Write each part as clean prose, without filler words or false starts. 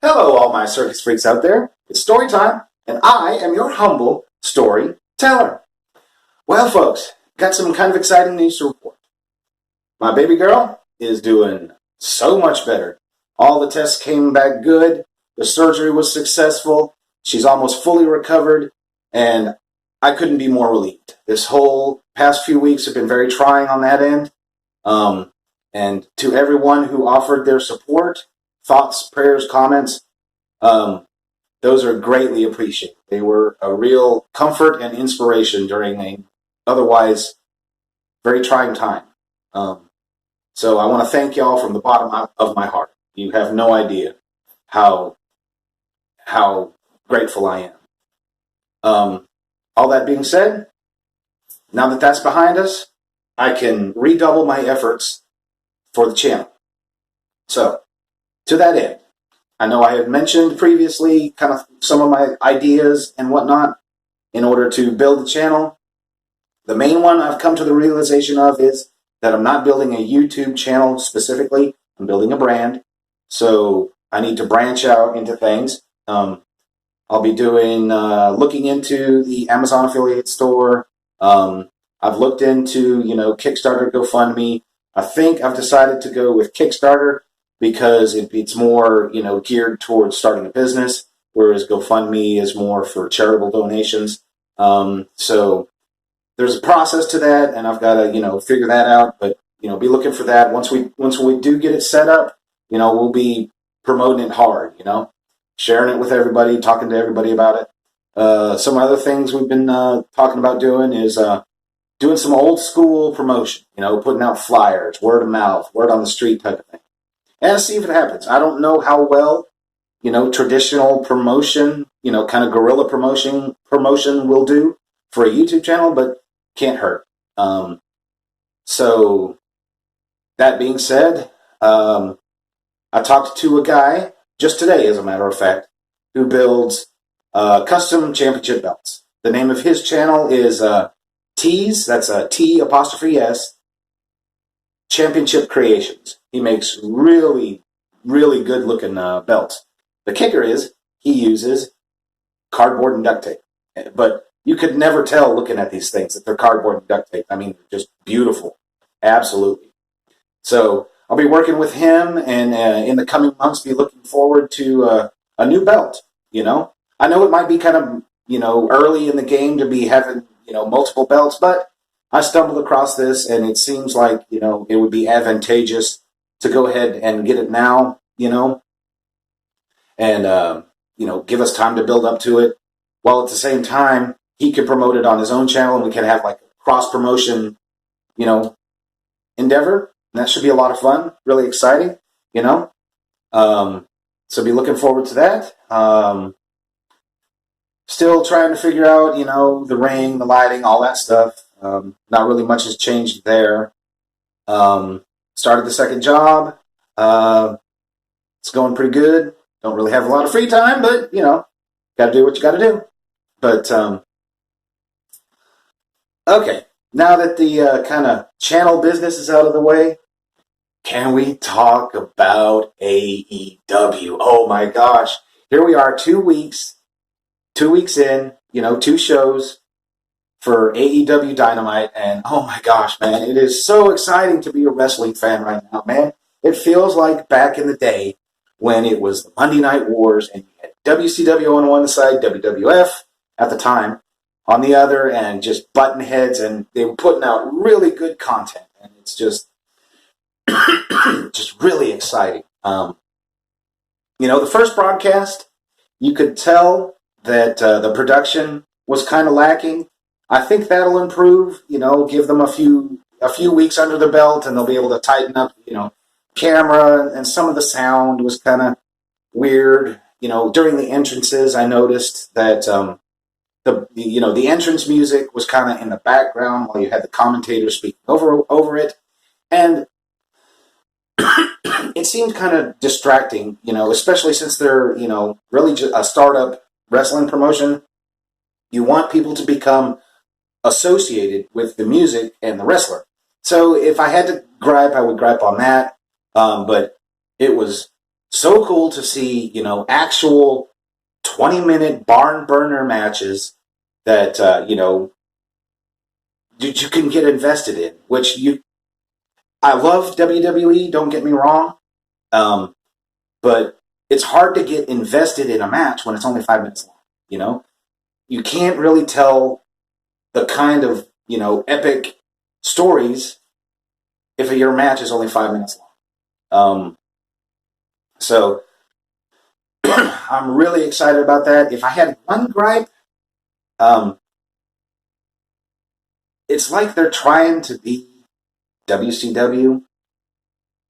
Hello, all my circus freaks out there. It's story time, and I am your humble storyteller. Well, folks, got some kind of exciting news to report. My baby girl is doing so much better. All the tests came back good. The surgery was successful. She's almost fully recovered, and I couldn't be more relieved. This whole past few weeks have been very trying on that end. And to everyone who offered their support, thoughts, prayers, comments, those are greatly appreciated. They were a real comfort and inspiration during a otherwise very trying time. So I want to thank y'all from the bottom of my heart. You have no idea how grateful I am. All that being said, now that that's behind us, I can redouble my efforts for the channel. So, to that end, I know I had mentioned previously kind of some of my ideas and whatnot in order to build the channel. The main one I've come to the realization of is that I'm not building a YouTube channel specifically. I'm building a brand. So I need to branch out into things. I'll be doing, looking into the Amazon affiliate store. I've looked into, Kickstarter, GoFundMe. I think I've decided to go with Kickstarter because it's more, geared towards starting a business, whereas GoFundMe is more for charitable donations. So there's a process to that, and I've got to, figure that out. But, be looking for that. Once we do get it set up, we'll be promoting it hard, sharing it with everybody, talking to everybody about it. Some other things we've been talking about doing is doing some old school promotion, putting out flyers, word of mouth, word on the street type of thing. And see if it happens. I don't know how well, traditional promotion, kind of guerrilla promotion will do for a YouTube channel, but can't hurt. So that being said, I talked to a guy just today, as a matter of fact, who builds custom championship belts. The name of his channel is T's, that's a T''S, Championship Creations. He makes really, really good looking belts. The kicker is he uses cardboard and duct tape. But you could never tell looking at these things that they're cardboard and duct tape. I mean, just beautiful. Absolutely. So I'll be working with him, and in the coming months be looking forward to a new belt. I know it might be kind of, early in the game to be having, multiple belts, but I stumbled across this, and it seems like, it would be advantageous to go ahead and get it now, and, give us time to build up to it, while at the same time, he could promote it on his own channel, and we can have like a cross-promotion, endeavor. And that should be a lot of fun, really exciting, So be looking forward to that. Still trying to figure out, the ring, the lighting, all that stuff. Not really much has changed there. Started the second job. It's going pretty good. Don't really have a lot of free time, but, got to do what you got to do. But, okay. Now that the kind of channel business is out of the way, can we talk about AEW? Oh my gosh. Here we are 2 weeks in, 2 shows for AEW Dynamite, and oh my gosh, man, it is so exciting to be a wrestling fan right now, man. It feels like back in the day when it was the Monday Night Wars, and you had WCW on one side, WWF at the time on the other, and just button heads, and they were putting out really good content, and it's just just really exciting. The first broadcast, you could tell that the production was kind of lacking. I think that'll improve, give them a few weeks under the belt, and they'll be able to tighten up, camera, and some of the sound was kind of weird. During the entrances, I noticed that the entrance music was kind of in the background while you had the commentators speaking over it, and it seemed kind of distracting, especially since they're, really just a startup wrestling promotion. You want people to become associated with the music and the wrestler. So if I had to gripe, I would gripe on that. But it was so cool to see, actual 20-minute barn burner matches that, you can get invested in, I love WWE, don't get me wrong, but it's hard to get invested in a match when it's only 5 minutes long, You can't really tell the kind of, epic stories if your match is only 5 minutes long. So I'm really excited about that. If I had one gripe, it's like they're trying to be WCW.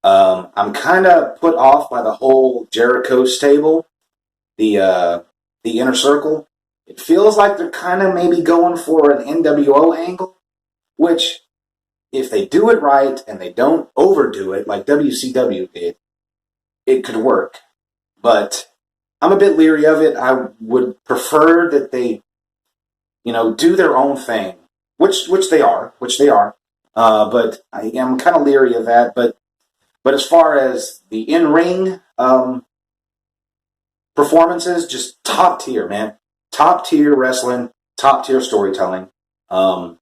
I'm kind of put off by the whole Jericho stable, the inner circle. It feels like they're kind of maybe going for an NWO angle, which, if they do it right and they don't overdo it like WCW did, it could work. But I'm a bit leery of it. I would prefer that they, do their own thing, which they are. But I am kind of leery of that. But as far as the in-ring performances, just top tier, man. Top tier wrestling, top tier storytelling. The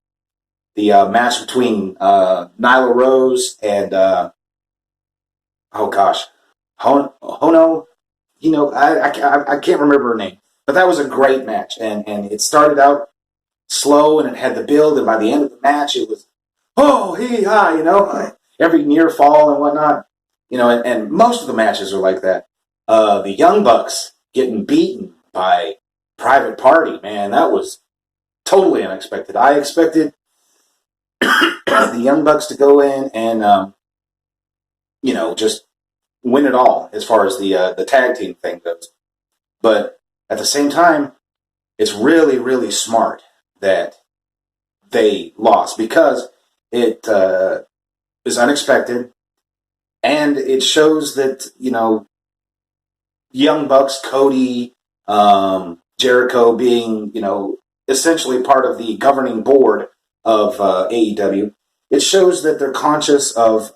match between Nyla Rose and Hono. I can't remember her name, but that was a great match, and it started out slow and it had the build, and by the end of the match, it was every near fall and whatnot, and most of the matches are like that. The Young Bucks getting beaten by Private Party, man, that was totally unexpected. I expected the Young Bucks to go in and, just win it all as far as the tag team thing goes. But at the same time, it's really, really smart that they lost because it is unexpected, and it shows that, Young Bucks, Cody, Jericho being, essentially part of the governing board of AEW, it shows that they're conscious of,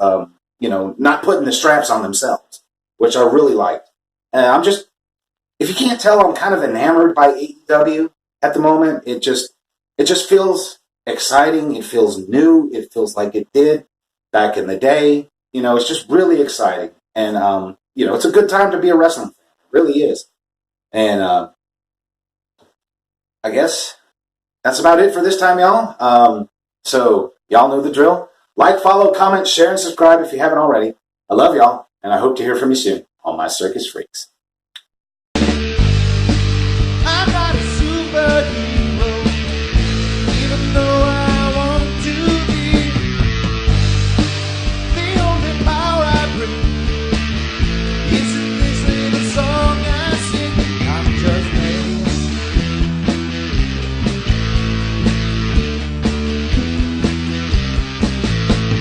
not putting the straps on themselves, which I really liked. And if you can't tell, I'm kind of enamored by AEW at the moment. It just feels exciting. It feels new. It feels like it did back in the day. It's just really exciting. And, it's a good time to be a wrestling fan. It really is. And I guess that's about it for this time, y'all. So y'all know the drill. Like, follow, comment, share, and subscribe if you haven't already. I love y'all, and I hope to hear from you soon on my Circus Freaks.